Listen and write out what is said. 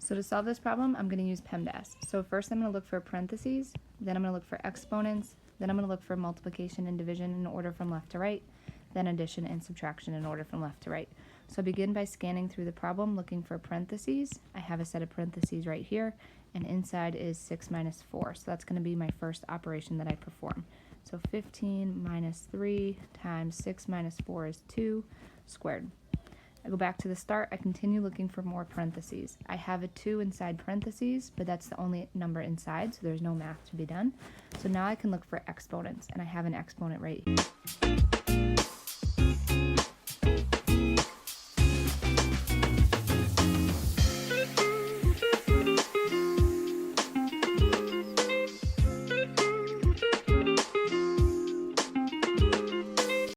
So to solve this problem, I'm going to use PEMDAS. So first I'm going to look for parentheses, then I'm going to look for exponents, then I'm going to look for multiplication and division in order from left to right, then addition and subtraction in order from left to right. So I begin by scanning through the problem looking for parentheses. I have a set of parentheses right here, and inside is 6 minus 4. So that's going to be my first operation that I perform. So 15 minus 3 times 6 minus 4 is 2 squared. I go back to the start, I continue looking for more parentheses. I have a 2 inside parentheses, but that's the only number inside, so there's no math to be done. So now I can look for exponents, and I have an exponent right here.